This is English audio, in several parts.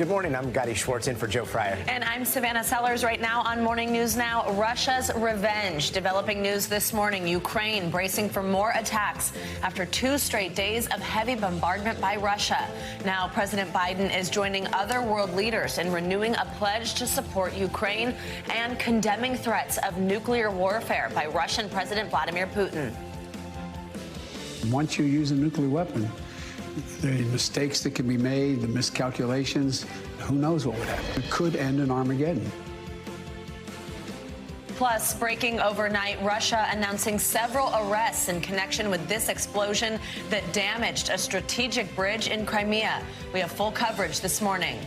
Good morning. I'm Gotti Schwartz in for Joe Fryer. And I'm Savannah Sellers. Right now on Morning News Now, Russia's revenge. Developing news this morning, Ukraine bracing for more attacks after 2 straight days of heavy bombardment by Russia. Now, President Biden is joining other world leaders in renewing a pledge to support Ukraine and condemning threats of nuclear warfare by Russian President Vladimir Putin. Once you use a nuclear weapon, the mistakes that can be made, the miscalculations, who knows what would happen. It could end in Armageddon. Plus, breaking overnight, Russia announcing several arrests in connection with this explosion that damaged a strategic bridge in Crimea. We have full coverage this morning.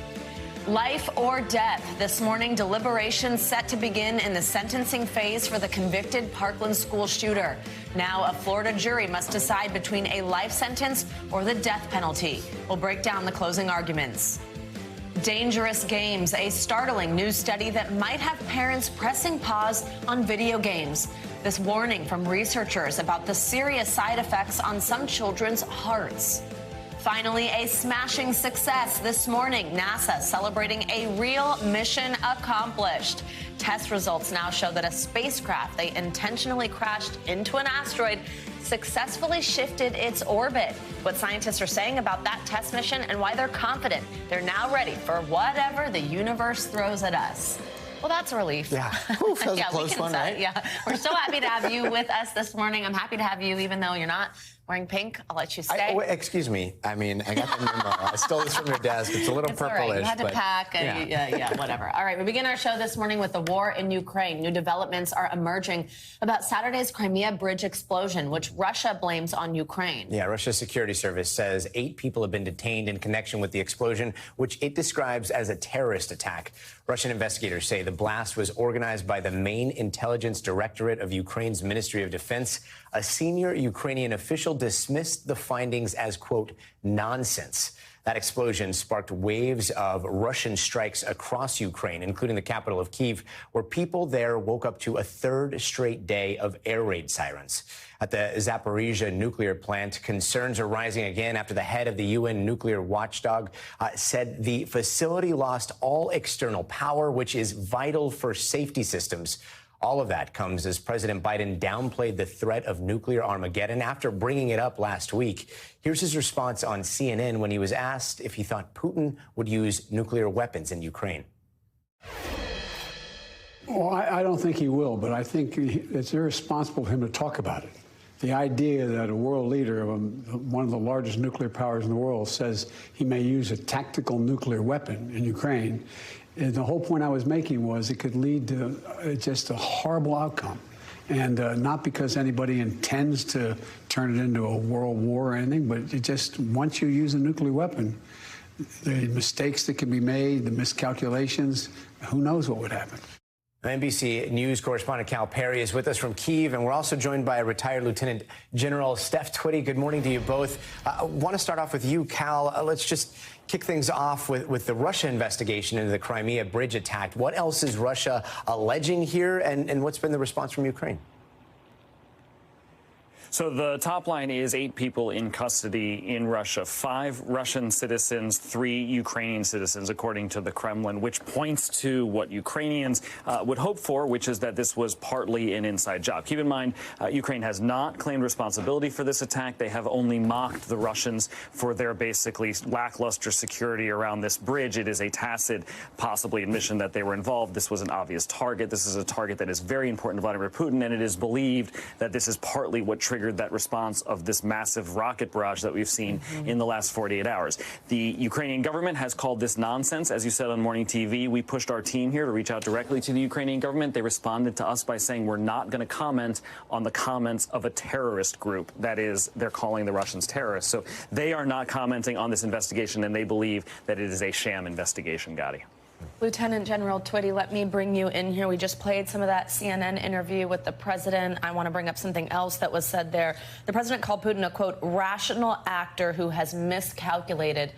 Life or death. This morning, deliberations set to begin in the sentencing phase for the convicted Parkland school shooter. Now, a Florida jury must decide between a life sentence or the death penalty. We'll break down the closing arguments. Dangerous games, a startling new study that might have parents pressing pause on video games. This warning from researchers about the serious side effects on some children's hearts. Finally, a smashing success this morning. NASA celebrating a real mission accomplished. Test results now show that a spacecraft they intentionally crashed into an asteroid successfully shifted its orbit. What scientists are saying about that test mission and why they're confident they're now ready for whatever the universe throws at us. Well, that's a relief. Yeah. Oof, that was a close one, right? Yeah. We're so happy to have you with us this morning. I'm happy to have you, even though you're not wearing pink. I'll let you stay. Excuse me. I mean, I got the memo. I stole this from your desk. It's a little purplish. All right. You had to but pack. Yeah, whatever. All right. We begin our show this morning with the war in Ukraine. New developments are emerging about Saturday's Crimea bridge explosion, which Russia blames on Ukraine. Yeah, Russia's security service says 8 people have been detained in connection with the explosion, which it describes as a terrorist attack. Russian investigators say the blast was organized by the main intelligence directorate of Ukraine's Ministry of Defense. A senior Ukrainian official dismissed the findings as, quote, nonsense. That explosion sparked waves of Russian strikes across Ukraine, including the capital of Kyiv, where people there woke up to a 3rd straight day of air raid sirens. At the Zaporizhzhia nuclear plant, concerns are rising again after the head of the UN nuclear watchdog said the facility lost all external power, which is vital for safety systems. All of that comes as President Biden downplayed the threat of nuclear Armageddon after bringing it up last week. Here's his response on CNN when he was asked if he thought Putin would use nuclear weapons in Ukraine. Well, I don't think he will, but I think it's irresponsible for him to talk about it. The idea that a world leader of one of the largest nuclear powers in the world says he may use a tactical nuclear weapon in Ukraine, and the whole point I was making was it could lead to just a horrible outcome. And not because anybody intends to turn it into a world war or anything, but it just, once you use a nuclear weapon, the mistakes that can be made, the miscalculations, who knows what would happen. NBC News correspondent Cal Perry is with us from Kyiv, and we're also joined by retired Lieutenant General Steph Twitty. Good morning to you both. I want to start off with you, Cal. Let's just kick things off with the Russia investigation into the Crimea bridge attack. What else is Russia alleging here, and what's been the response from Ukraine? So the top line is 8 people in custody in Russia, 5 Russian citizens, 3 Ukrainian citizens, according to the Kremlin, which points to what Ukrainians would hope for, which is that this was partly an inside job. Keep in mind, Ukraine has not claimed responsibility for this attack. They have only mocked the Russians for their basically lackluster security around this bridge. It is a tacit, possibly admission that they were involved. This was an obvious target. This is a target that is very important to Vladimir Putin, and it is believed that this is partly what triggered that response of this massive rocket barrage that we've seen in the last 48 hours. The Ukrainian government has called this nonsense. As you said on morning TV, we pushed our team here to reach out directly to the Ukrainian government. They responded to us by saying we're not going to comment on the comments of a terrorist group. That is, they're calling the Russians terrorists. So they are not commenting on this investigation, and they believe that it is a sham investigation, Gotti. Lieutenant General Twitty, let me bring you in here. We just played some of that CNN interview with the president. I want to bring up something else that was said there. The president called Putin a, quote, rational actor who has miscalculated.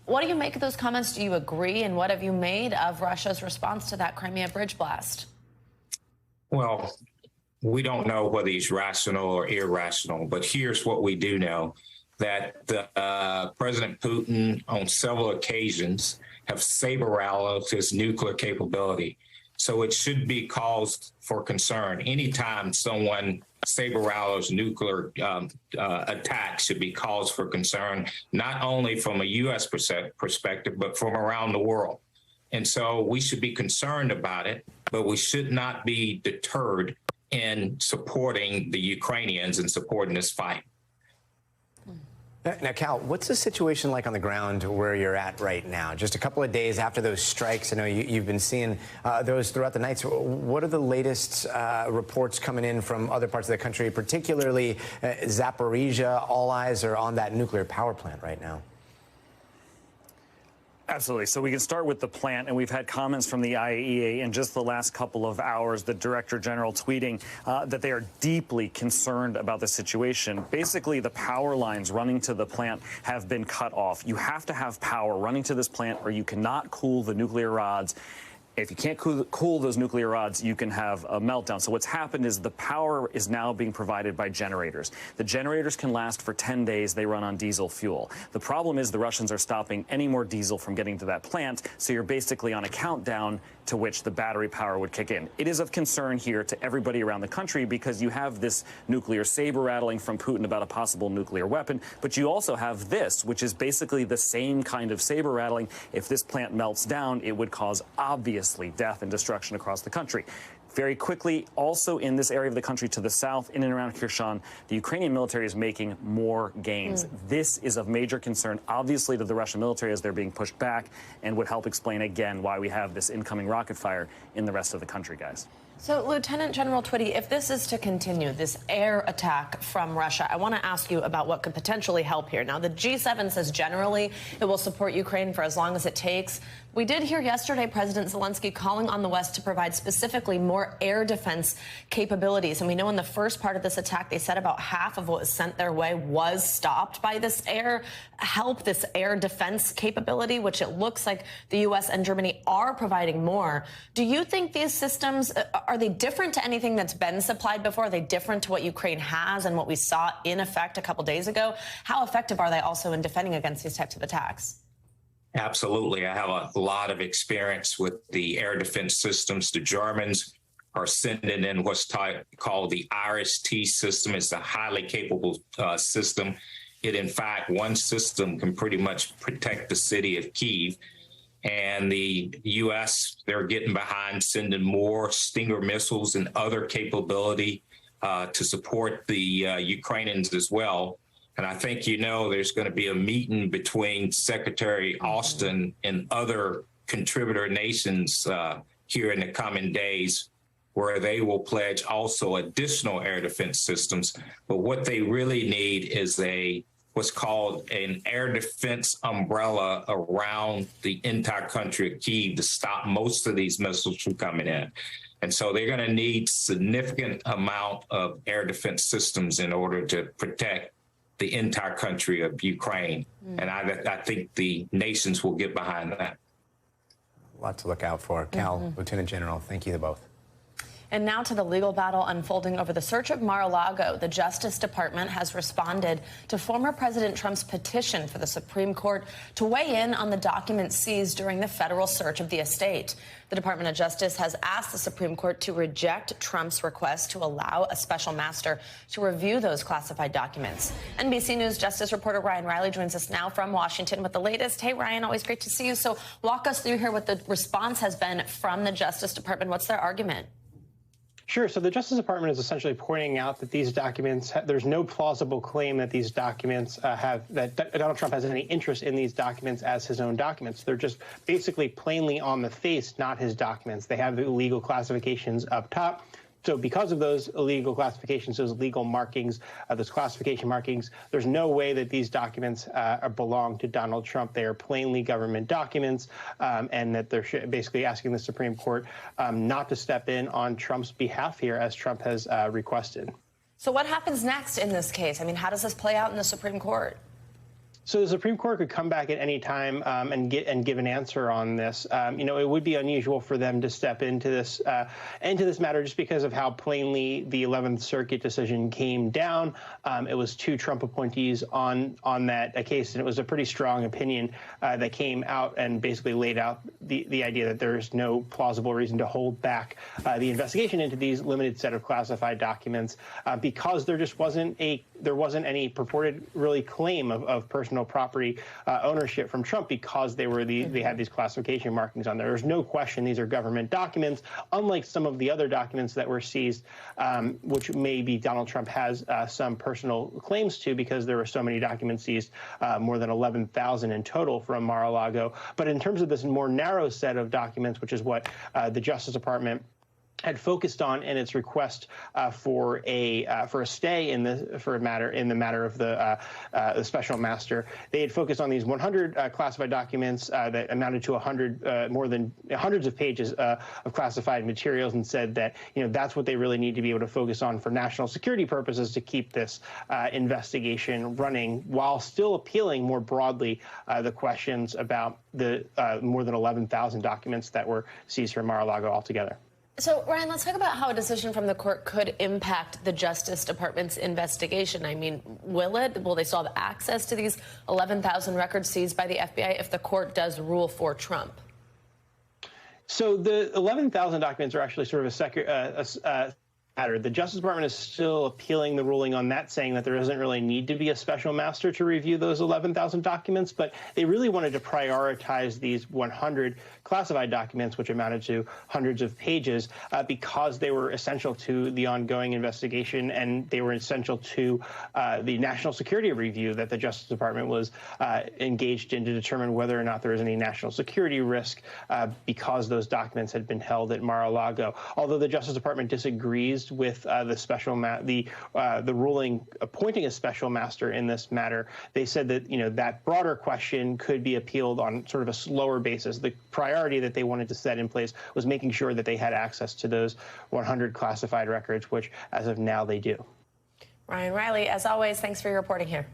What do you make of those comments? Do you agree? And what have you made of Russia's response to that Crimea bridge blast? Well, we don't know whether he's rational or irrational, but here's what we do know, that President Putin on several occasions have saber-rattles its nuclear capability. So it should be cause for concern. Anytime someone saber-rattles nuclear attack should be cause for concern, not only from a U.S. perspective, but from around the world. And so we should be concerned about it, but we should not be deterred in supporting the Ukrainians and supporting this fight. Now, Cal, what's the situation like on the ground where you're at right now? Just a couple of days after those strikes, I know you've been seeing those throughout the nights. What are the latest reports coming in from other parts of the country, particularly Zaporizhia? All eyes are on that nuclear power plant right now. Absolutely. So we can start with the plant, and we've had comments from the IAEA in just the last couple of hours, the Director General tweeting that they are deeply concerned about the situation. Basically, the power lines running to the plant have been cut off. You have to have power running to this plant, or you cannot cool the nuclear rods. If you can't cool those nuclear rods, you can have a meltdown. So what's happened is the power is now being provided by generators. The generators can last for 10 days. They run on diesel fuel. The problem is the Russians are stopping any more diesel from getting to that plant. So you're basically on a countdown to which the battery power would kick in. It is of concern here to everybody around the country because you have this nuclear saber rattling from Putin about a possible nuclear weapon, but you also have this, which is basically the same kind of saber rattling. If this plant melts down, it would cause obviously death and destruction across the country. Very quickly, also in this area of the country to the south, in and around Kherson, the Ukrainian military is making more gains. This is of major concern, obviously, to the Russian military as they're being pushed back, and would help explain again why we have this incoming rocket fire in the rest of the country, guys. So, Lieutenant General Twitty, if this is to continue, this air attack from Russia, I want to ask you about what could potentially help here. Now, the G7 says generally it will support Ukraine for as long as it takes. We did hear yesterday President Zelensky calling on the West to provide specifically more air defense capabilities. And we know in the first part of this attack, they said about half of what was sent their way was stopped by this air help, this air defense capability, which it looks like the U.S. and Germany are providing more. Do you think these systems, are they different to anything that's been supplied before? Are they different to what Ukraine has and what we saw in effect a couple days ago? How effective are they also in defending against these types of attacks? Absolutely. I have a lot of experience with the air defense systems. The Germans are sending in what's called the IRIS-T system. It's a highly capable system. It, in fact, one system can pretty much protect the city of Kyiv. And the U.S., they're getting behind sending more Stinger missiles and other capability to support the Ukrainians as well. And I think, there's going to be a meeting between Secretary Austin and other contributor nations here in the coming days, where they will pledge also additional air defense systems. But what they really need is what's called an air defense umbrella around the entire country of Kyiv to stop most of these missiles from coming in. And so they're going to need significant amount of air defense systems in order to protect the entire country of Ukraine. And I think the nations will get behind that. A lot to look out for. Cal, Lieutenant General, thank you to both. And now to the legal battle unfolding over the search of Mar-a-Lago. The Justice Department has responded to former President Trump's petition for the Supreme Court to weigh in on the documents seized during the federal search of the estate. The Department of Justice has asked the Supreme Court to reject Trump's request to allow a special master to review those classified documents. NBC News Justice reporter Ryan Riley joins us now from Washington with the latest. Hey, Ryan, always great to see you. So walk us through here what the response has been from the Justice Department. What's their argument? Sure. So the Justice Department is essentially pointing out that these documents, there's no plausible claim that these documents that Donald Trump has any interest in these documents as his own documents. They're just basically plainly on the face, not his documents. They have the illegal classifications up top. So because of those illegal classifications, those legal markings, those classification markings, there's no way that these documents belong to Donald Trump. They are plainly government documents, and that they're basically asking the Supreme Court not to step in on Trump's behalf here, as Trump has requested. So what happens next in this case? I mean, how does this play out in the Supreme Court? So the Supreme Court could come back at any time and give an answer on this. It would be unusual for them to step into this matter just because of how plainly the 11th Circuit decision came down. It was 2 Trump appointees on that case, and it was a pretty strong opinion that came out and basically laid out the idea that there is no plausible reason to hold back the investigation into these limited set of classified documents because there just wasn't any purported really claim of personal property ownership from Trump because they had these classification markings on there. There's no question these are government documents, unlike some of the other documents that were seized, which maybe Donald Trump has some personal claims to because there were so many documents seized, more than 11,000 in total from Mar-a-Lago. But in terms of this more narrow set of documents, which is what the Justice Department had focused on in its request for a stay in the matter of the special master. They had focused on these 100 classified documents that amounted to more than hundreds of pages of classified materials, and said that that's what they really need to be able to focus on for national security purposes to keep this investigation running, while still appealing more broadly the questions about the more than 11,000 documents that were seized from Mar-a-Lago altogether. So, Ryan, let's talk about how a decision from the court could impact the Justice Department's investigation. I mean, will it? Will they still have access to these 11,000 records seized by the FBI if the court does rule for Trump? So the 11,000 documents are actually sort of a matter. The Justice Department is still appealing the ruling on that, saying that there doesn't really need to be a special master to review those 11,000 documents, but they really wanted to prioritize these 100 classified documents, which amounted to hundreds of pages, because they were essential to the ongoing investigation, and they were essential to the national security review that the Justice Department was engaged in to determine whether or not there was any national security risk because those documents had been held at Mar-a-Lago. Although the Justice Department disagrees with the ruling appointing a special master in this matter, they said that that broader question could be appealed on sort of a slower basis. The priority that they wanted to set in place was making sure that they had access to those 100 classified records, which as of now they do. Ryan Riley, as always, thanks for your reporting here.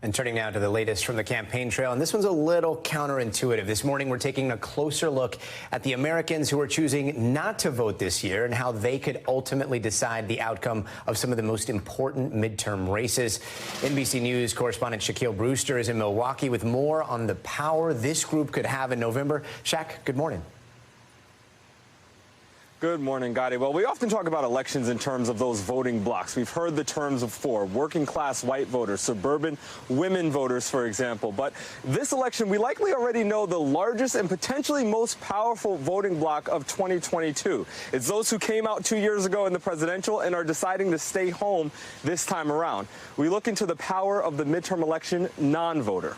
And turning now to the latest from the campaign trail, and this one's a little counterintuitive. This morning, we're taking a closer look at the Americans who are choosing not to vote this year and how they could ultimately decide the outcome of some of the most important midterm races. NBC News correspondent Shaquille Brewster is in Milwaukee with more on the power this group could have in November. Shaq, good morning. Good morning, Gotti. Well, we often talk about elections in terms of those voting blocks. We've heard the terms before: working class white voters, suburban women voters, for example. But this election, we likely already know the largest and potentially most powerful voting bloc of 2022. It's those who came out 2 years ago in the presidential and are deciding to stay home this time around. We look into the power of the midterm election non-voter.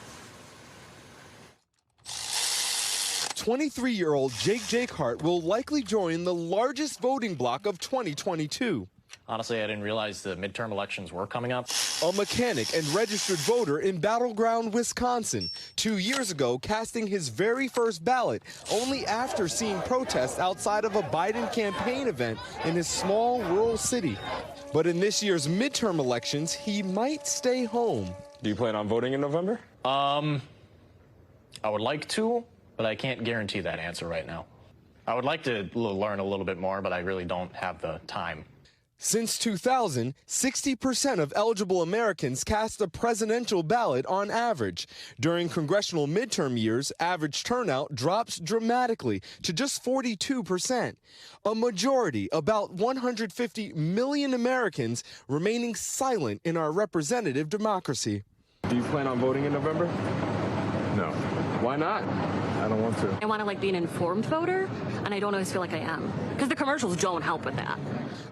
23-year-old Jake Hart will likely join the largest voting bloc of 2022. Honestly, I didn't realize the midterm elections were coming up. A mechanic and registered voter in battleground Wisconsin, 2 years ago casting his very first ballot only after seeing protests outside of a Biden campaign event in his small rural city. But in this year's midterm elections, he might stay home. Do you plan on voting in November? I would like to, but I can't guarantee that answer right now. I would like to learn a little bit more, but I really don't have the time. Since 2000, 60% of eligible Americans cast a presidential ballot on average. During congressional midterm years, average turnout drops dramatically to just 42%. A majority, about 150 million Americans, remaining silent in our representative democracy. Do you plan on voting in November? No. Why not? I don't want to. I want to be an informed voter, and I don't always feel like I am, because the commercials don't help with that.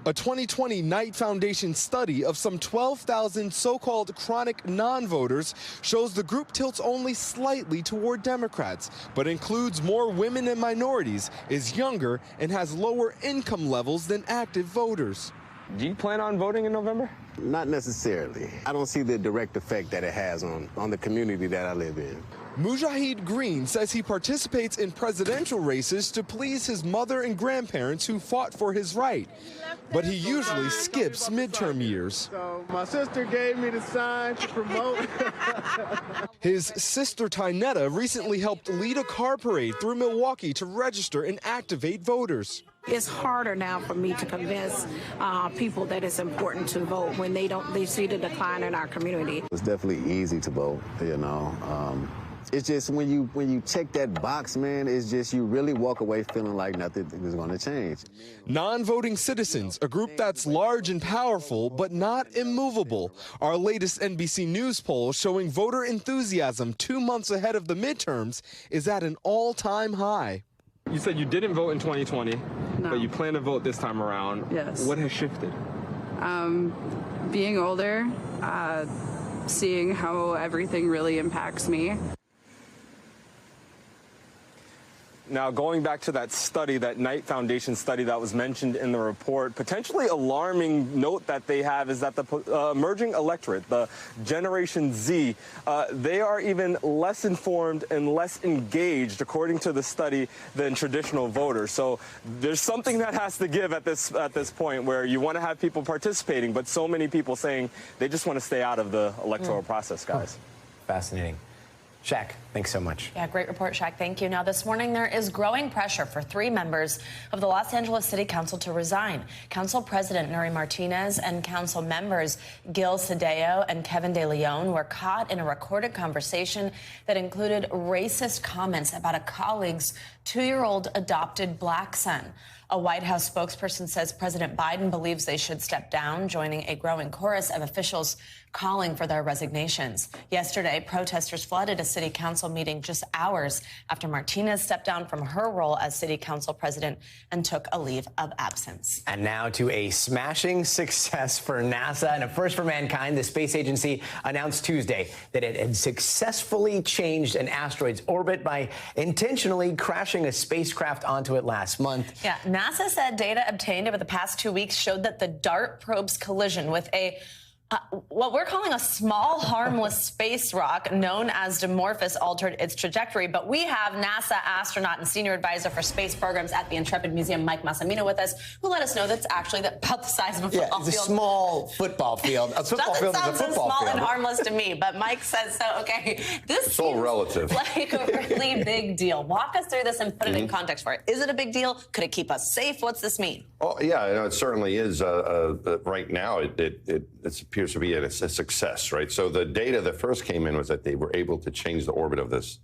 A 2020 Knight Foundation study of some 12,000 so-called chronic non-voters shows the group tilts only slightly toward Democrats, but includes more women and minorities, is younger, and has lower income levels than active voters. Do you plan on voting in November? Not necessarily. I don't see the direct effect that it has on the community that I live in. Mujahid Green says he participates in presidential races to please his mother and grandparents who fought for his right, but he usually skips midterm years. So my sister gave me the sign to promote. His sister Tynetta recently helped lead a car parade through Milwaukee to register and activate voters. It's harder now for me to convince people that it's important to vote when they see the decline in our community. It's definitely easy to vote, you know. It's just when you check that box, man, it's just you really walk away feeling like nothing is going to change. Non-voting citizens, a group that's large and powerful but not immovable. Our latest NBC News poll showing voter enthusiasm 2 months ahead of the midterms is at an all-time high. You said you didn't vote in 2020, No. but you plan to vote this time around. Yes. What has shifted? Being older, seeing how everything really impacts me. Now, going back to that study, that Knight Foundation study that was mentioned in the report, potentially alarming note that they have is that the emerging electorate, the Generation Z, they are even less informed and less engaged, according to the study, than traditional voters. So there's something that has to give at this point where you want to have people participating, but so many people saying they just want to stay out of the electoral process, guys. Fascinating. Shaq, thanks so much. Yeah, great report, Shaq. Thank you. Now, this morning, there is growing pressure for 3 members of the Los Angeles City Council to resign. Council President Nury Martinez and council members Gil Cedillo and Kevin De Leon were caught in a recorded conversation that included racist comments about a colleague's 2-year-old adopted black son. A White House spokesperson says President Biden believes they should step down, joining a growing chorus of officials calling for their resignations. Yesterday, protesters flooded a city council meeting just hours after Martinez stepped down from her role as city council president and took a leave of absence. And now to a smashing success for NASA and a first for mankind. The space agency announced Tuesday that it had successfully changed an asteroid's orbit by intentionally crashing a spacecraft onto it last month. Yeah, NASA said data obtained over the past 2 weeks showed that the DART probe's collision with what we're calling a small, harmless space rock known as Dimorphos altered its trajectory. But we have NASA astronaut and senior advisor for space programs at the Intrepid Museum, Mike Massimino, with us, who let us know that's actually about the size of a football field. It's a small football field. A football field is a football so small field. and harmless to me, but Mike says so. Okay, this it's all relative. Like a really big deal. Walk us through this and put it in context for it. Is it a big deal? Could it keep us safe? What's this mean? Oh, yeah, it certainly is. Right now, it appears to be a success, right? So the data that first came in was that they were able to change the orbit of this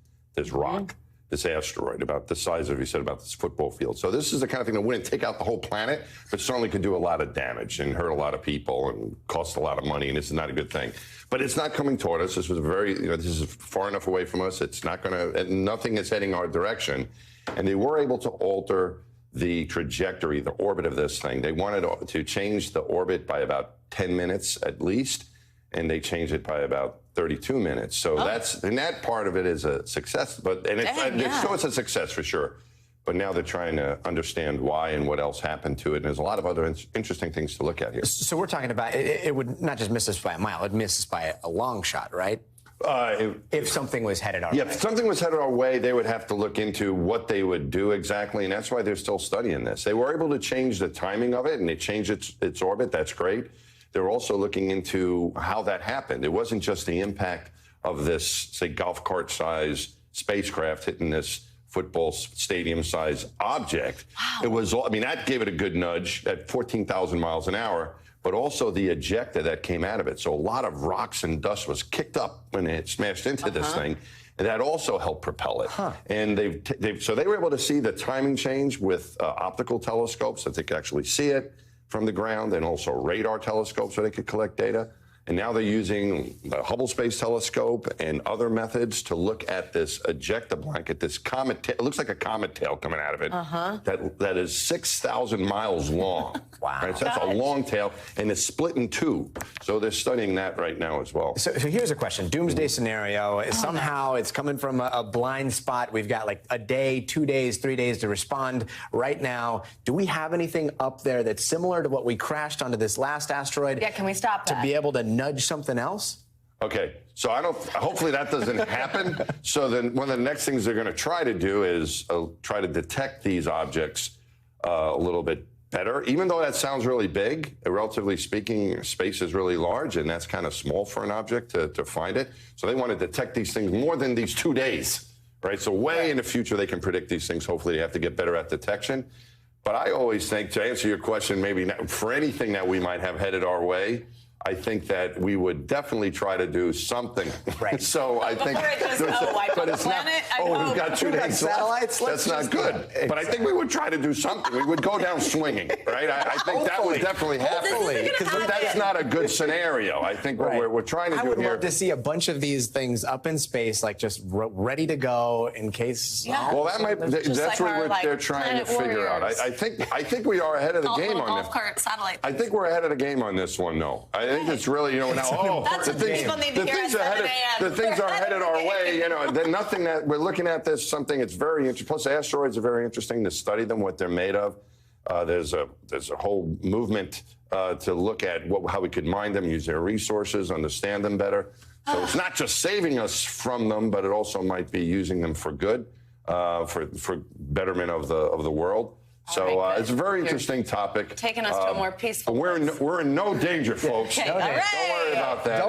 rock, this asteroid, about the size of, you said, about this football field. So this is the kind of thing that wouldn't take out the whole planet, but certainly could do a lot of damage and hurt a lot of people and cost a lot of money, and this is not a good thing. But it's not coming toward us. This was this is far enough away from us. It's not going to, nothing is heading our direction. And they were able to alter the trajectory, the orbit of this thing. They wanted to change the orbit by about 10 minutes at least, and they changed it by about 32 minutes. So that part of it is a success. So it's a success for sure. But now they're trying to understand why and what else happened to it. And there's a lot of other interesting things to look at here. So we're talking about it would not just miss us by a mile, it'd miss us by a long shot, right? If something was headed our way. Yeah, if something was headed our way, they would have to look into what they would do exactly, and that's why they're still studying this. They were able to change the timing of it, and they changed its orbit. That's great. They're also looking into how that happened. It wasn't just the impact of this, say, golf cart-size spacecraft hitting this football stadium-size object. Wow. It was, that gave it a good nudge at 14,000 miles an hour. But also the ejecta that came out of it. So a lot of rocks and dust was kicked up when it smashed into this thing. And that also helped propel it. And so they were able to see the timing change with optical telescopes that they could actually see it from the ground, and also radar telescopes so they could collect data. And now they're using the Hubble Space Telescope and other methods to look at this ejecta blanket, this comet tail. It looks like a comet tail coming out of it. That is 6,000 miles long. Wow. Right? So that's a long tail, and it's split in two. So they're studying that right now as well. So here's a question. Doomsday scenario. Somehow it's coming from a blind spot. We've got like a day, 2 days, 3 days to respond right now. Do we have anything up there that's similar to what we crashed onto this last asteroid? Yeah, can we stop that? To be able to nudge something else? Okay, So hopefully that doesn't happen. So then one of the next things they're going to try to do is try to detect these objects a little bit better. Even though that sounds really big, relatively speaking, space is really large, and that's kind of small for an object to find it. So they want to detect these things more than these 2 days, right? So way in the future, they can predict these things. Hopefully they have to get better at detection. But I always think, to answer your question, maybe not, for anything that we might have headed our way, I think that we would definitely try to do something. Right. So I think, but it's not. We've got 2 days left. That's not good. But I think we would try to do something. We would go down swinging, right? I think that would definitely happen. But that's not a good scenario. I think what we're trying to do here. I would love to see a bunch of these things up in space, like just ready to go in case. Yeah. Well, that might. That's what they're trying to figure out. I think we are ahead of the game on this. I think we're ahead of the game on this one, though. I think it's really, now, the things are headed our way, then nothing that we're looking at this, something it's very interesting. Plus, asteroids are very interesting to study them, what they're made of. There's a whole movement to look at how we could mine them, use their resources, understand them better. So it's not just saving us from them, but it also might be using them for good, for betterment of the world. So it's a very interesting topic. Taking us to a more peaceful place. We're in no danger, folks. Okay. Don't worry about that.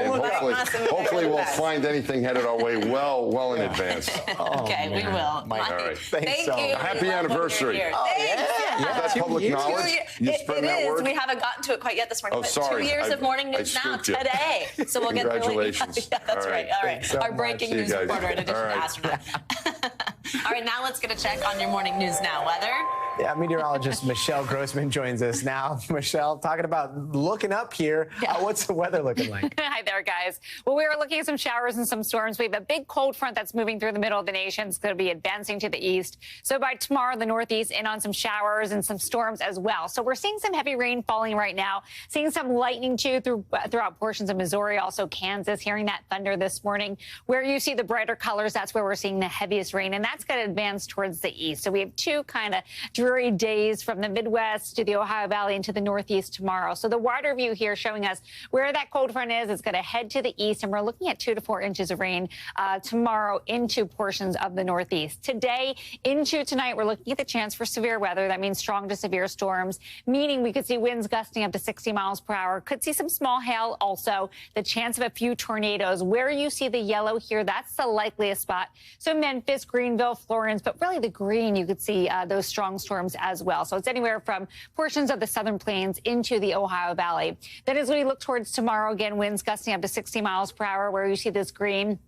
Hopefully we'll find anything headed our way well in advance. Okay, we will. All right. Thank you. Happy anniversary. Thanks. Is that public knowledge? It is. We haven't gotten to it quite yet this morning. But 2 years of morning news now today. So we'll get really. Congratulations. Yeah, that's right. All right. Our breaking news reporter in addition to astronaut. All right, now let's get a check on your morning news now. Weather? Yeah, meteorologist Michelle Grossman joins us now. Michelle, talking about looking up here. What's the weather looking like? Hi there, guys. Well, we are looking at some showers and some storms. We have a big cold front that's moving through the middle of the nation. It's going to be advancing to the east. So by tomorrow, the Northeast in on some showers and some storms as well. So we're seeing some heavy rain falling right now, seeing some lightning too throughout portions of Missouri, also Kansas, hearing that thunder this morning. Where you see the brighter colors, that's where we're seeing the heaviest rain, and that's going to advance towards the east. So we have two kind of dreary days from the Midwest to the Ohio Valley into the Northeast tomorrow. So the wider view here showing us where that cold front is. It's going to head to the east, and we're looking at 2 to 4 inches of rain tomorrow into portions of the Northeast. Today into tonight, we're looking at the chance for severe weather. That means strong to severe storms, meaning we could see winds gusting up to 60 miles per hour. Could see some small hail also. The chance of a few tornadoes. Where you see the yellow here, that's the likeliest spot. So Memphis, Greenville, Florence, but really the green, you could see those strong storms as well. So it's anywhere from portions of the southern plains into the Ohio Valley. Then as we look towards tomorrow, again, winds gusting up to 60 miles per hour, where you see this green.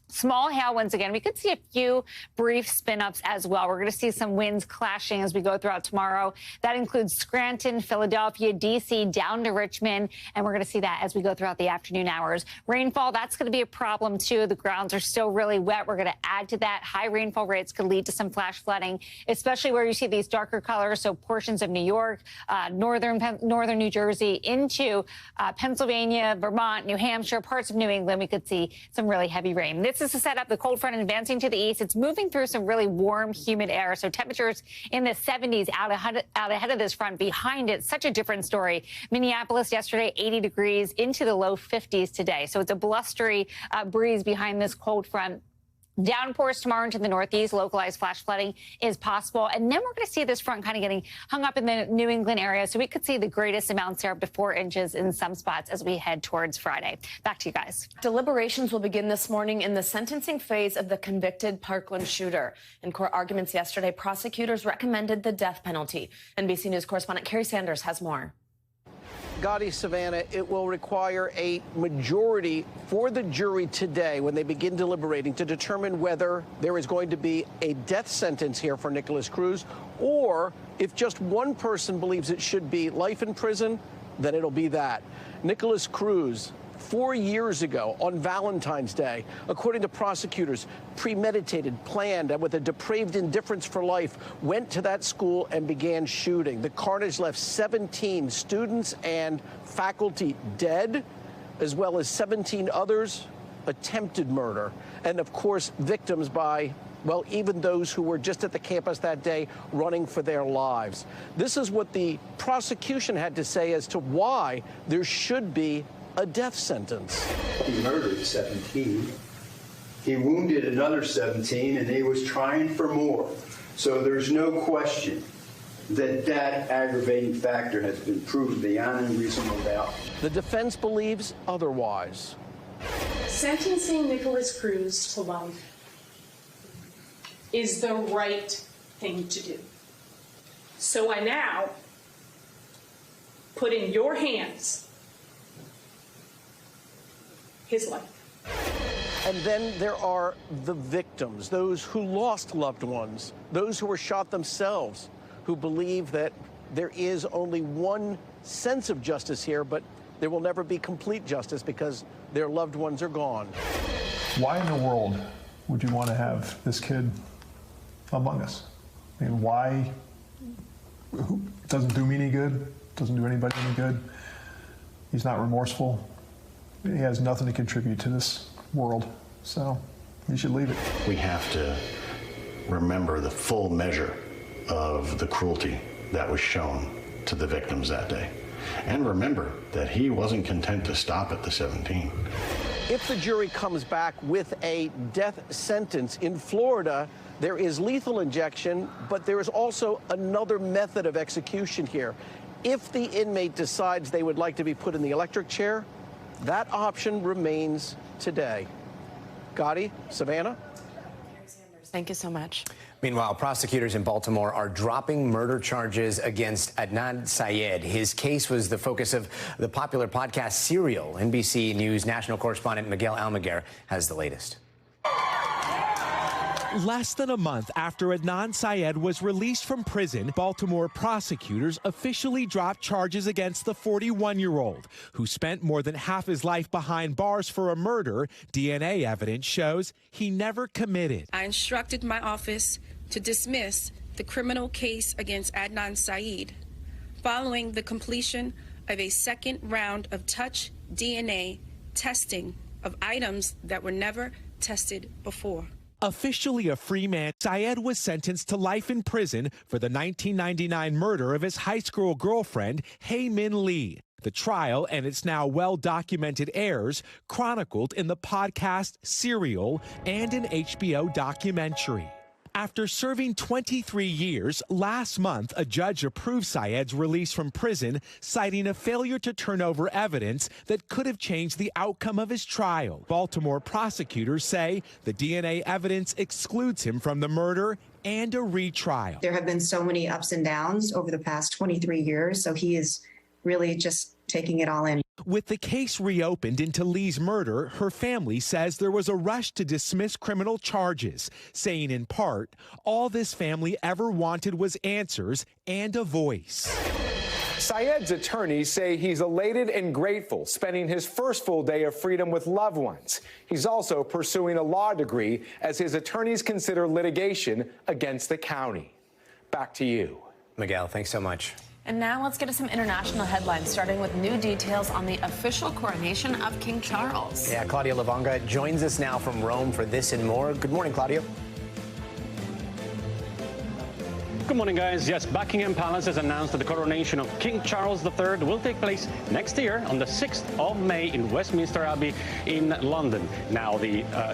Small hail once again. We could see a few brief spin-ups as well. We're going to see some winds clashing as we go throughout tomorrow. That includes Scranton, Philadelphia, D.C., down to Richmond, and we're going to see that as we go throughout the afternoon hours. Rainfall, that's going to be a problem too. The grounds are still really wet. We're going to add to that. High rainfall rates could lead to some flash flooding, especially where you see these darker colors, so portions of New York, northern New Jersey into Pennsylvania, Vermont, New Hampshire, parts of New England. We could see some really heavy rain. This is to set up the cold front advancing to the east. It's moving through some really warm, humid air. So temperatures in the 70s out ahead of this front. Behind it, such a different story. Minneapolis yesterday, 80 degrees into the low 50s today. So it's a blustery breeze behind this cold front. Downpours tomorrow into the Northeast. Localized flash flooding is possible. And then we're going to see this front kind of getting hung up in the New England area. So we could see the greatest amounts there up to 4 inches in some spots as we head towards Friday. Back to you guys. Deliberations will begin this morning in the sentencing phase of the convicted Parkland shooter. In court arguments yesterday, prosecutors recommended the death penalty. NBC News correspondent Kerry Sanders has more. Gotti, Savannah, it will require a majority for the jury today when they begin deliberating to determine whether there is going to be a death sentence here for Nikolas Cruz, or if just one person believes it should be life in prison, then it'll be that. Nikolas Cruz, 4 years ago on Valentine's Day, according to prosecutors, premeditated, planned, and with a depraved indifference for life, went to that school and began shooting. The carnage left 17 students and faculty dead, as well as 17 others attempted murder. And of course, victims by, well, even those who were just at the campus that day running for their lives. This is what the prosecution had to say as to why there should be a death sentence. He murdered 17. He wounded another 17, and he was trying for more. So there's no question that that aggravating factor has been proved beyond any reasonable doubt. The defense believes otherwise. Sentencing Nikolas Cruz to life is the right thing to do. So I now put in your hands his life. And then there are the victims, those who lost loved ones, those who were shot themselves, who believe that there is only one sense of justice here, but there will never be complete justice because their loved ones are gone. Why in the world would you want to have this kid among us? I mean, why? It doesn't do me any good, doesn't do anybody any good. He's not remorseful. He has nothing to contribute to this world, so you should leave it. We have to remember the full measure of the cruelty that was shown to the victims that day. And remember that he wasn't content to stop at the 17. If the jury comes back with a death sentence in Florida, there is lethal injection, but there is also another method of execution here. If the inmate decides they would like to be put in the electric chair, that option remains today. Gotti, Savannah? Thank you so much. Meanwhile, prosecutors in Baltimore are dropping murder charges against Adnan Syed. His case was the focus of the popular podcast Serial. NBC News national correspondent Miguel Almaguer has the latest. Less than a month after Adnan Syed was released from prison, Baltimore prosecutors officially dropped charges against the 41-year-old, who spent more than half his life behind bars for a murder DNA evidence shows he never committed. I instructed my office to dismiss the criminal case against Adnan Syed following the completion of a second round of touch DNA testing of items that were never tested before. Officially a free man, Syed was sentenced to life in prison for the 1999 murder of his high school girlfriend, Hae Min Lee. The trial and its now well-documented heirs chronicled in the podcast Serial and an HBO documentary. After serving 23 years, last month, a judge approved Syed's release from prison, citing a failure to turn over evidence that could have changed the outcome of his trial. Baltimore prosecutors say the DNA evidence excludes him from the murder and a retrial. There have been so many ups and downs over the past 23 years, so he is really just taking it all in. With the case reopened into Lee's murder, her family says there was a rush to dismiss criminal charges, saying in part, all this family ever wanted was answers and a voice. Syed's attorneys say he's elated and grateful, spending his first full day of freedom with loved ones. He's also pursuing a law degree as his attorneys consider litigation against the county. Back to you. Miguel, thanks so much. And now let's get to some international headlines, starting with new details on the official coronation of King Charles. Yeah, Claudia Lavonga joins us now from Rome for this and more. Good morning, Claudia. Good morning, guys. Yes, Buckingham Palace has announced that the coronation of King Charles III will take place next year on the 6th of May in Westminster Abbey in London. Now,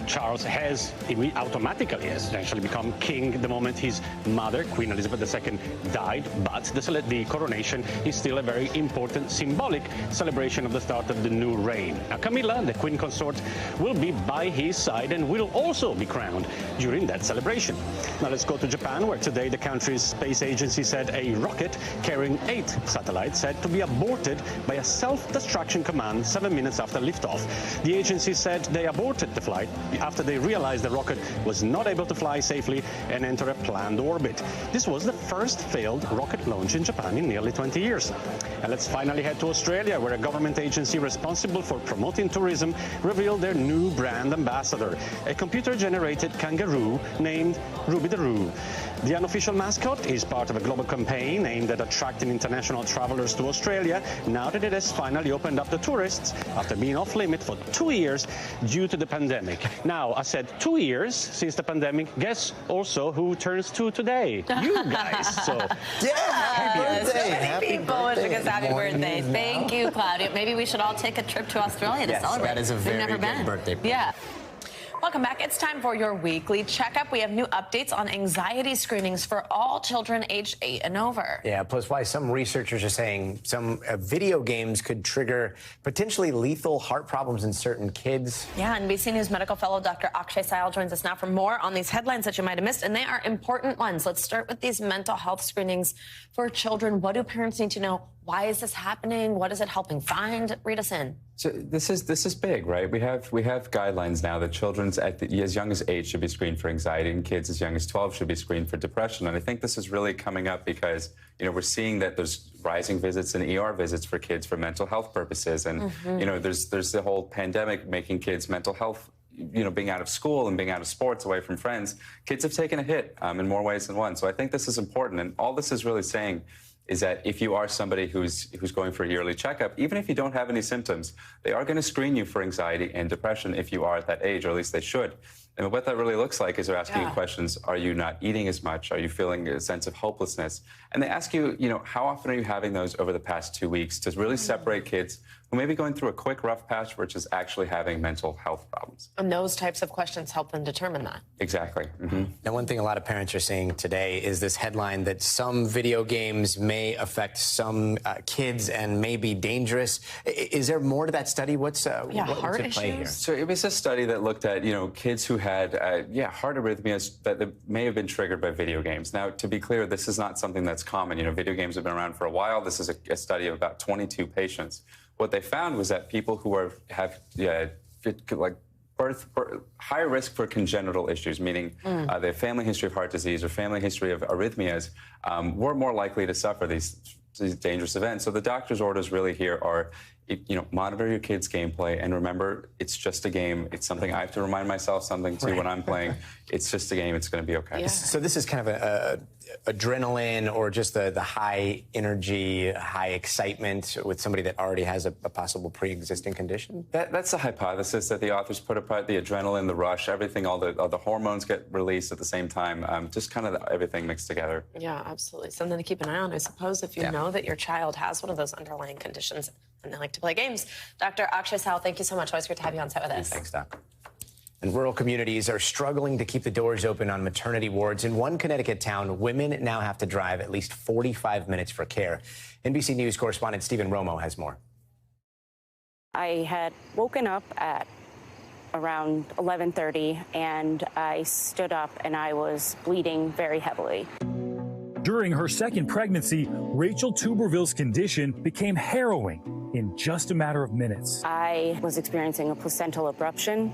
Charles has automatically essentially become king the moment his mother, Queen Elizabeth II, died. But the coronation is still a very important symbolic celebration of the start of the new reign. Now, Camilla, the Queen consort, will be by his side and will also be crowned during that celebration. Now, let's go to Japan, where today the country's space agency said a rocket carrying 8 satellites said to be aborted by a self-destruction command 7 minutes after liftoff. The agency said they aborted the flight after they realized the rocket was not able to fly safely and enter a planned orbit. This was the first failed rocket launch in Japan in nearly 20 years. And let's finally head to Australia, where a government agency responsible for promoting tourism revealed their new brand ambassador, a computer-generated kangaroo named Ruby the Roo. The unofficial mascot snapshot is part of a global campaign aimed at attracting international travelers to Australia now that it has finally opened up to tourists after being off limit for 2 years due to the pandemic. Now, I said 2 years since the pandemic. Guess also who turns 2 today? You guys. So, happy birthday. Happy people wishing us happy birthday. Thank you, Claudia. Maybe we should all take a trip to Australia to celebrate. That is a very good birthday. Yeah. Welcome back. It's time for your weekly checkup. We have new updates on anxiety screenings for all children aged 8 and over. Yeah, plus why some researchers are saying some video games could trigger potentially lethal heart problems in certain kids. Yeah, NBC News medical fellow Dr. Akshay Syed joins us now for more on these headlines that you might have missed, and they are important ones. Let's start with these mental health screenings for children. What do parents need to know? Why is this happening? What is it helping find? Read us in. So this is big, right? We have guidelines now that children as young as 8 should be screened for anxiety, and kids as young as 12 should be screened for depression. And I think this is really coming up because we're seeing that there's rising visits and ER visits for kids for mental health purposes, and there's the whole pandemic making kids' mental health. Being out of school and being out of sports, away from friends, kids have taken a hit in more ways than one. So I think this is important, and all this is really saying is that if you are somebody who's going for a yearly checkup, even if you don't have any symptoms, they are going to screen you for anxiety and depression if you are at that age, or at least they should. And what that really looks like is they're asking you questions. Are you not eating as much? Are you feeling a sense of hopelessness? And they ask you, how often are you having those over the past 2 weeks to really separate kids who may be going through a quick rough patch versus actually having mental health problems. And those types of questions help them determine that. Exactly. Now, one thing a lot of parents are saying today is this headline that some video games may affect some kids and may be dangerous. Is there more to that study? What's at play here? So it was a study that looked at, kids who had, heart arrhythmias that may have been triggered by video games. Now, to be clear, this is not something that's common. Video games have been around for a while. This is a study of about 22 patients. What they found was that people who have higher risk for congenital issues, meaning they have family history of heart disease or family history of arrhythmias, were more likely to suffer these dangerous events. So the doctor's orders really here are, monitor your kids' gameplay, and remember, it's just a game. It's something I have to remind myself something too when I'm playing. It's just a game. It's going to be okay. Yeah. So this is kind of adrenaline or just the high energy, high excitement with somebody that already has a possible pre-existing condition? That's the hypothesis that the authors put apart, the adrenaline, the rush, everything, all the hormones get released at the same time, just kind of everything mixed together. Yeah, absolutely. Something to keep an eye on, I suppose, if you know that your child has one of those underlying conditions and they like to play games. Dr. Akshay Syed, thank you so much. Always great to have you on set with us. Thanks, Doc. And rural communities are struggling to keep the doors open on maternity wards. In one Connecticut town, women now have to drive at least 45 minutes for care. NBC News correspondent Stephen Romo has more. I had woken up at around 11:30, and I stood up and I was bleeding very heavily. During her second pregnancy, Rachel Tuberville's condition became harrowing in just a matter of minutes. I was experiencing a placental abruption,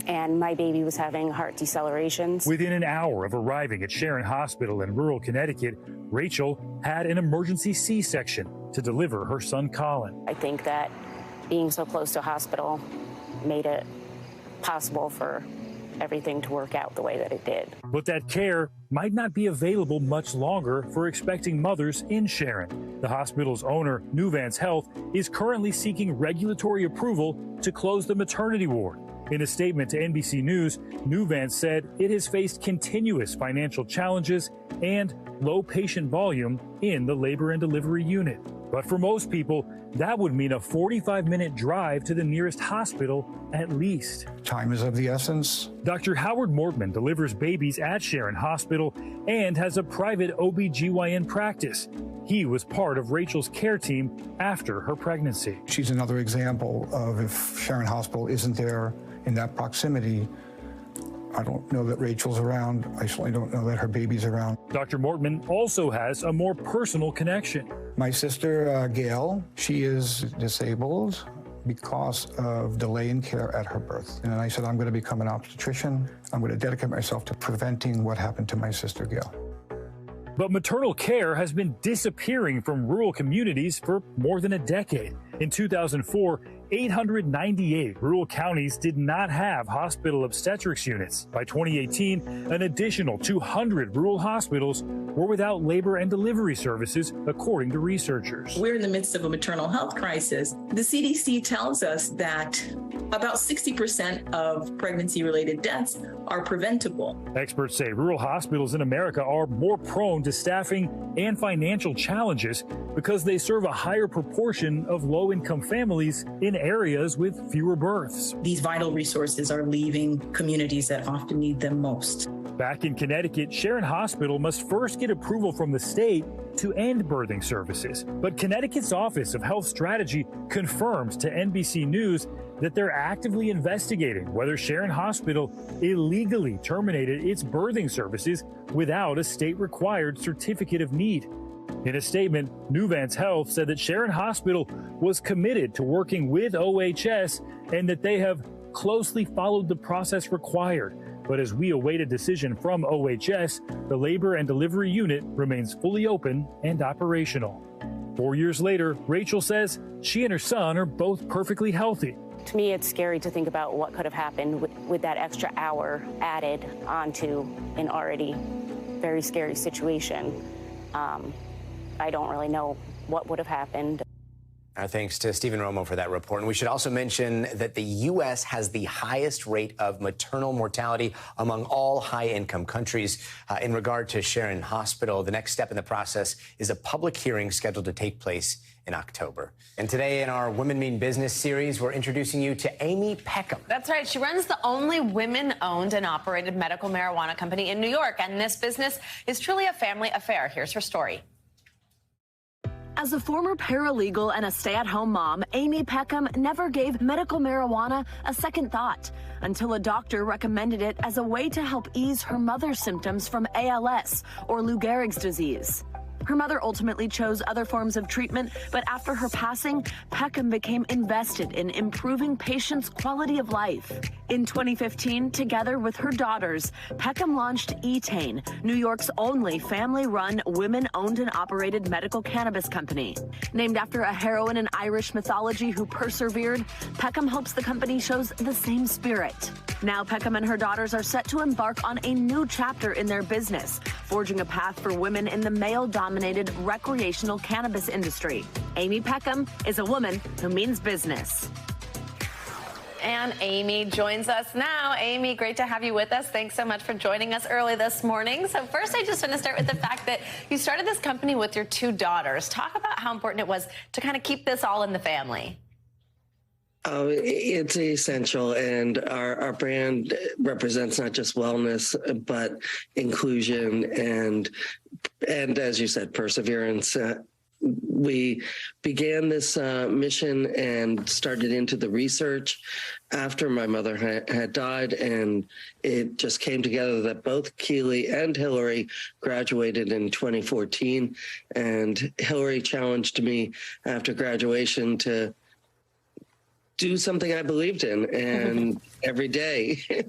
and my baby was having heart decelerations. Within an hour of arriving at Sharon Hospital in rural Connecticut, Rachel had an emergency C-section to deliver her son Colin. I think that being so close to a hospital made it possible for everything to work out the way that it did. But that care might not be available much longer for expecting mothers in Sharon. The hospital's owner, Nuvance Health, is currently seeking regulatory approval to close the maternity ward. In a statement to NBC News, Nuvance said it has faced continuous financial challenges and low patient volume in the labor and delivery unit. But for most people, that would mean a 45-minute drive to the nearest hospital at least. Time is of the essence. Dr. Howard Mortman delivers babies at Sharon Hospital and has a private OB/GYN practice. He was part of Rachel's care team after her pregnancy. She's another example of if Sharon Hospital isn't there in that proximity, I don't know that Rachel's around. I certainly don't know that her baby's around. Dr. Mortman also has a more personal connection. My sister, Gail, she is disabled because of delay in care at her birth. And I said, I'm going to become an obstetrician. I'm going to dedicate myself to preventing what happened to my sister, Gail. But maternal care has been disappearing from rural communities for more than a decade. In 2004, 898 rural counties did not have hospital obstetrics units. By 2018, an additional 200 rural hospitals were without labor and delivery services, according to researchers. We're in the midst of a maternal health crisis. The CDC tells us that about 60% of pregnancy-related deaths are preventable. Experts say rural hospitals in America are more prone to staffing and financial challenges because they serve a higher proportion of low-income families in areas with fewer births. These vital resources are leaving communities that often need them most. Back in Connecticut, Sharon Hospital must first get approval from the state to end birthing services. But Connecticut's Office of Health Strategy confirmed to NBC News that they're actively investigating whether Sharon Hospital illegally terminated its birthing services without a state-required certificate of need. In a statement, Nuvance Health said that Sharon Hospital was committed to working with OHS and that they have closely followed the process required. But as we await a decision from OHS, the labor and delivery unit remains fully open and operational. 4 years later, Rachel says she and her son are both perfectly healthy. To me, it's scary to think about what could have happened with that extra hour added onto an already very scary situation. I don't really know what would have happened. Our thanks to Stephen Romo for that report. And we should also mention that the U.S. has the highest rate of maternal mortality among all high-income countries. In regard to Sharon Hospital, the next step in the process is a public hearing scheduled to take place in October. And today in our Women Mean Business series, we're introducing you to Amy Peckham. That's right. She runs the only women-owned and operated medical marijuana company in New York. And this business is truly a family affair. Here's her story. As a former paralegal and a stay-at-home mom, Amy Peckham never gave medical marijuana a second thought until a doctor recommended it as a way to help ease her mother's symptoms from ALS, or Lou Gehrig's disease. Her mother ultimately chose other forms of treatment, but after her passing, Peckham became invested in improving patients' quality of life. In 2015, together with her daughters, Peckham launched Etain, New York's only family-run, women-owned and operated medical cannabis company. Named after a heroine in Irish mythology who persevered, Peckham hopes the company shows the same spirit. Now Peckham and her daughters are set to embark on a new chapter in their business, forging a path for women in the male-dominated recreational cannabis industry. Amy Peckham is a woman who means business. And Amy joins us now. Amy, great to have you with us. Thanks so much for joining us early this morning. So first, I just want to start with the fact that you started this company with your two daughters. Talk about how important it was to kind of keep this all in the family. It's essential, and our brand represents not just wellness, but inclusion and as you said, perseverance. We began this mission and started into the research after my mother had died, and it just came together that both Keely and Hillary graduated in 2014, and Hillary challenged me after graduation to do something I believed in, and every day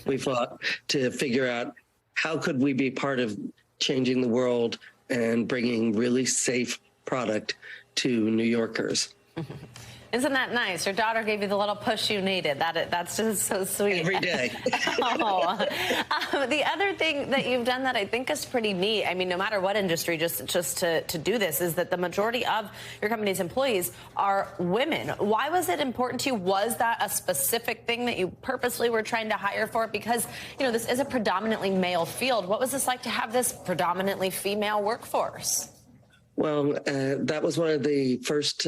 we fought to figure out how could we be part of changing the world and bringing really safe product to New Yorkers. Isn't that nice? Your daughter gave you the little push you needed. That's just so sweet. Every day. The other thing that you've done that I think is pretty neat, I mean, no matter what industry, just to do this, is that the majority of your company's employees are women. Why was it important to you? Was that a specific thing that you purposely were trying to hire for? Because, you know, this is a predominantly male field. What was this like to have this predominantly female workforce? Well, that was one of the first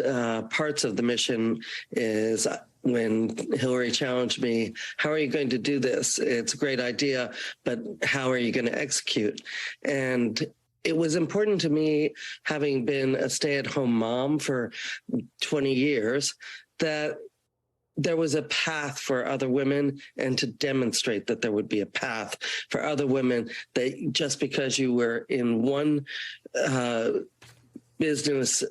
parts of the mission, is when Hillary challenged me, how are you going to do this? It's a great idea, but how are you going to execute? And it was important to me, having been a stay-at-home mom for 20 years, that there was a path for other women, and to demonstrate that there would be a path for other women, that just because you were in one business,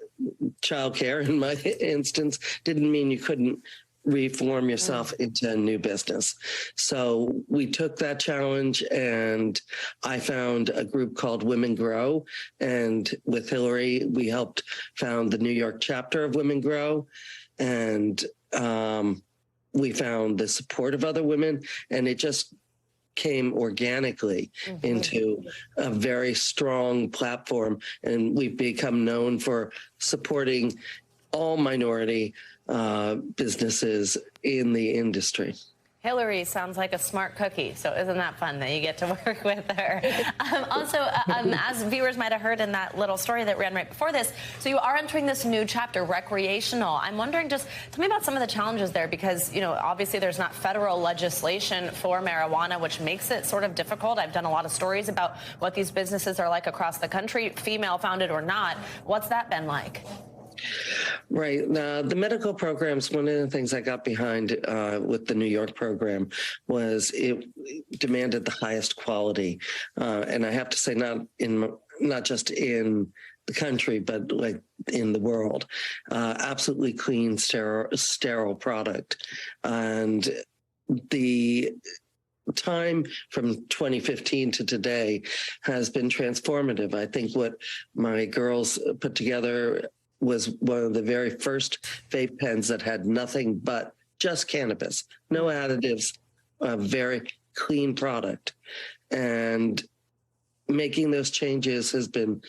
childcare in my instance, didn't mean you couldn't reform yourself into a new business. So we took that challenge, and I found a group called Women Grow. And with Hillary, we helped found the New York chapter of Women Grow. And we found the support of other women, and it just came organically into a very strong platform. And we've become known for supporting all minority businesses in the industry. Hillary sounds like a smart cookie, so isn't that fun that you get to work with her? Also, as viewers might have heard in that little story that ran right before this, so you are entering this new chapter, recreational. I'm wondering, just tell me about some of the challenges there, because, you know, obviously there's not federal legislation for marijuana, which makes it sort of difficult. I've done a lot of stories about what these businesses are like across the country, female founded or not. What's that been like? Right. The medical programs, one of the things I got behind with the New York program was it demanded the highest quality. And I have to say, not just in the country, but like in the world, absolutely clean, sterile product. And the time from 2015 to today has been transformative. I think what my girls put together was one of the very first vape pens that had nothing but just cannabis, no additives, a very clean product. And making those changes has been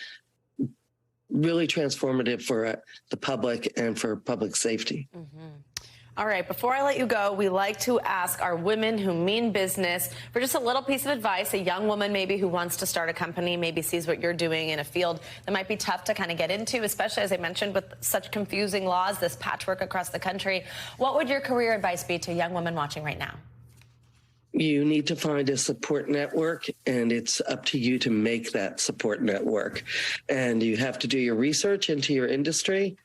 really transformative for the public and for public safety. All right, before I let you go, we like to ask our women who mean business for just a little piece of advice. A young woman maybe who wants to start a company, maybe sees what you're doing in a field that might be tough to kind of get into, especially, as I mentioned, with such confusing laws, this patchwork across the country. What would your career advice be to a young woman watching right now? You need to find a support network, and it's up to you to make that support network. And you have to do your research into your industry.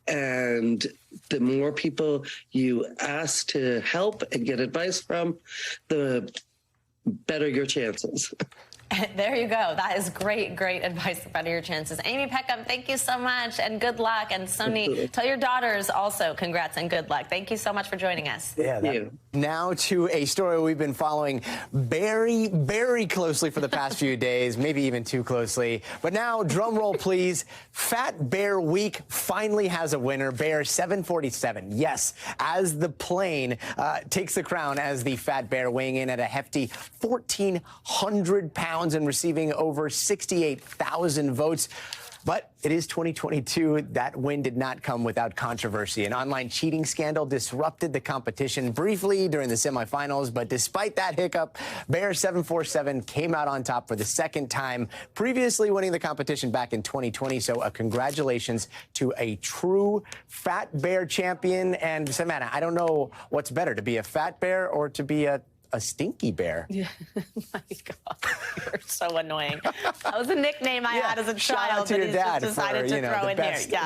And the more people you ask to help and get advice from, the better your chances. There you go. That is great, great advice to better your chances. Amy Peckham, thank you so much, and good luck. And Sony, tell your daughters also congrats and good luck. Thank you so much for joining us. Now to a story we've been following very, very closely for the past few days, maybe even too closely. But now, drum roll, please. Fat Bear Week finally has a winner. Bear 747. Yes, as the plane takes the crown as the Fat Bear, weighing in at a hefty 1,400 pounds and receiving over 68,000 votes. But it is 2022. That win did not come without controversy. An online cheating scandal disrupted the competition briefly during the semifinals. But despite that hiccup, Bear 747 came out on top for the second time, previously winning the competition back in 2020. So congratulations to a true Fat Bear champion. And Savannah, I don't know what's better, to be a fat bear or to be a stinky bear. Yeah. My God, you're so annoying. That was a nickname I had as a child. Shout out to your dad decided for, to throw in best, here.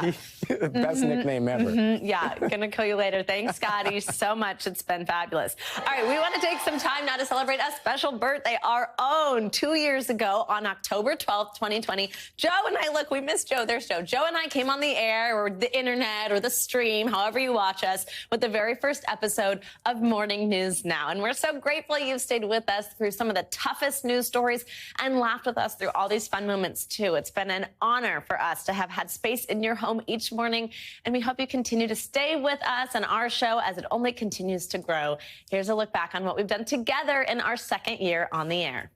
Yeah. The best nickname ever. Yeah, gonna kill you later. Thanks, Scotty, so much. It's been fabulous. All right, we want to take some time now to celebrate a special birthday, our own. 2 years ago, on October 12th, 2020, Joe and I, look, we missed Joe, there's Joe. Joe and I came on the air or the internet or the stream, however you watch us, with the very first episode of Morning News Now. And we're so grateful you've stayed with us through some of the toughest news stories and laughed with us through all these fun moments, too. It's been an honor for us to have had space in your home each morning, and we hope you continue to stay with us and our show as it only continues to grow. Here's a look back on what we've done together in our second year on the air.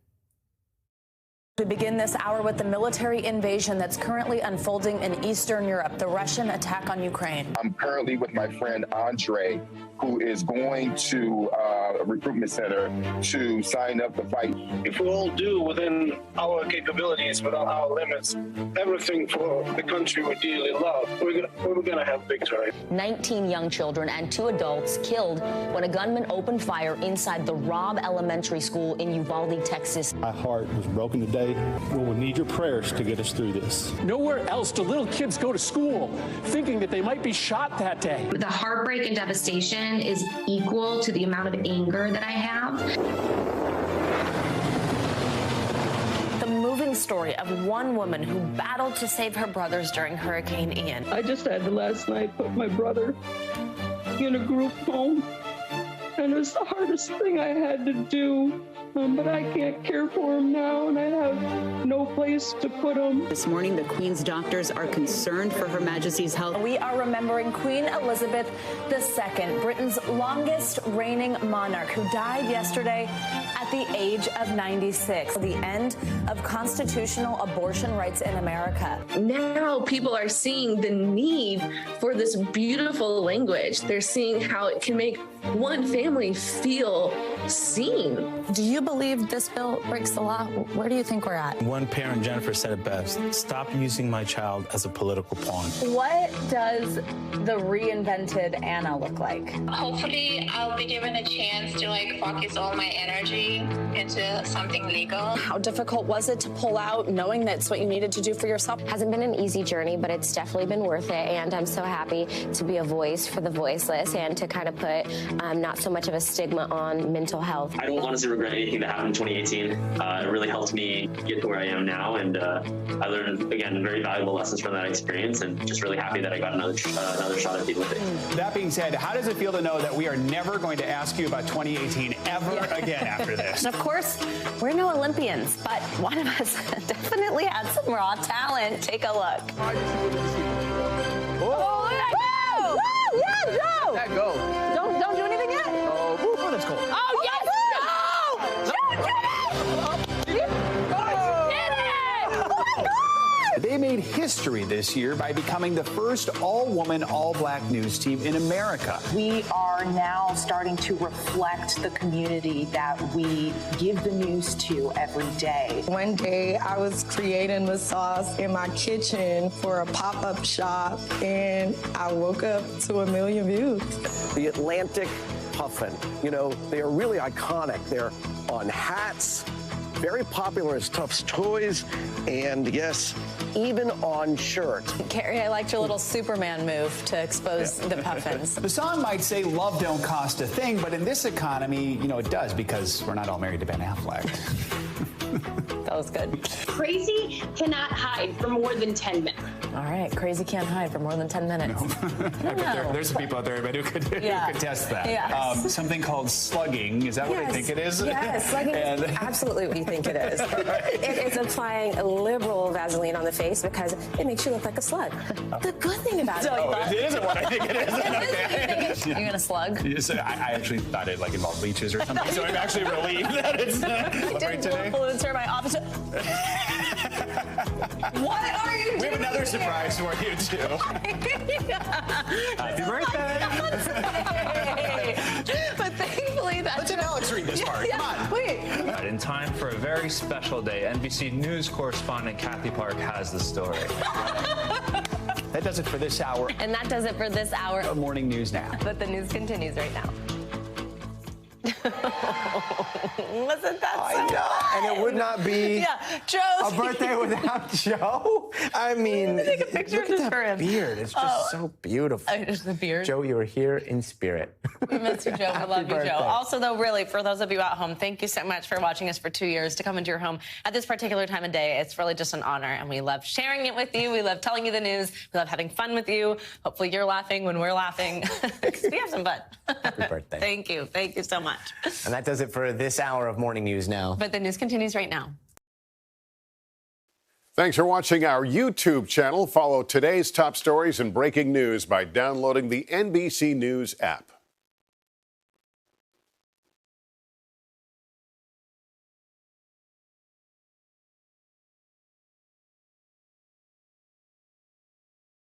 We begin this hour with the military invasion that's currently unfolding in Eastern Europe, the Russian attack on Ukraine. I'm currently with my friend Andre, who is going to a recruitment center to sign up to fight. If we all do within our capabilities, within our limits, everything for the country we dearly love, we're going to have victory. 19 young children and 2 adults killed when a gunman opened fire inside the Robb Elementary School in Uvalde, Texas. My heart was broken today. We will need your prayers to get us through this. Nowhere else do little kids go to school thinking that they might be shot that day. The heartbreak and devastation is equal to the amount of anger that I have. The moving story of one woman who battled to save her brothers during Hurricane Ian. I just had to last night put my brother in a group home and it was the hardest thing I had to do. But I can't care for him now, and I have no place to put him. This morning, the Queen's doctors are concerned for Her Majesty's health. We are remembering Queen Elizabeth II, Britain's longest reigning monarch, who died yesterday at the age of 96. The end of constitutional abortion rights in America. Now people are seeing the need for this beautiful language. They're seeing how it can make one family feel seen. Do you believe this bill breaks the law? Where do you think we're at? One parent, Jennifer, said it best: stop using my child as a political pawn. What does the reinvented Anna look like? Hopefully, I'll be given a chance to focus all my energy into something legal. How difficult was it to pull out, knowing that's what you needed to do for yourself? Hasn't been an easy journey, but it's definitely been worth it. And I'm so happy to be a voice for the voiceless and to kind of put not so much of a stigma on mental health. I don't honestly regret anything that happened in 2018. It really helped me get to where I am now, and I learned, again, very valuable lessons from that experience, and just really happy that I got another shot at dealing with it. That being said, how does it feel to know that we are never going to ask you about 2018 ever again after this? And of course, we're no Olympians, but one of us definitely had some raw talent. Take a look. Oh, yeah, Joe! That go. Don't do anything yet. Oh, that's cool. Oh, yes! Joe! Joe did it! You did it! Oh, my God! They made history this year by becoming the first all-woman, all-black news team in America. We are now starting to reflect the community that we give the news to every day. One day I was creating the sauce in my kitchen for a pop-up shop, and I woke up to 1 million views. The Atlantic puffin, they are really iconic. They're on hats, very popular as Tufts toys, and yes, even on shirts. Carrie, I liked your little Superman move to expose the puffins. The song might say love don't cost a thing, but in this economy, it does, because we're not all married to Ben Affleck. That was good. Crazy cannot hide for more than 10 minutes. All right, crazy can't hide for more than 10 minutes. No. There's some people out there who could test that. Yes. Something called slugging. Is that what I think it is? Yes, slugging is absolutely what you think it is. It's applying a liberal Vaseline on the face because it makes you look like a slug. The good thing about it isn't what I think it is. You're going to slug? Yes, I actually thought it involved leeches or something, so I'm actually relieved that it's right today. Influencer my office. What are you doing? We have another surprise for you, too. Happy birthday. But thankfully that's... Let's have Alex read this part. Come on. Wait. Right, in time for a very special day, NBC News correspondent Kathy Park has the story. That does it for this hour. And that does it for this hour. Morning News Now. But the news continues right now. Wasn't that I know, and it would not be a birthday without Joe. I mean, take a picture look at that beard. It's just so beautiful. Just the beard. Joe, you are here in spirit. We miss you, Joe. We love you, Joe. Also, though, really, for those of you at home, thank you so much for watching us for 2 years. To come into your home at this particular time of day, it's really just an honor, and we love sharing it with you. We love telling you the news. We love having fun with you. Hopefully, you're laughing when we're laughing, because we have some fun. Happy birthday. Thank you. Thank you so much. And that does it for this hour of Morning News Now. But the news continues right now. Thanks for watching our YouTube channel. Follow today's top stories and breaking news by downloading the NBC News app.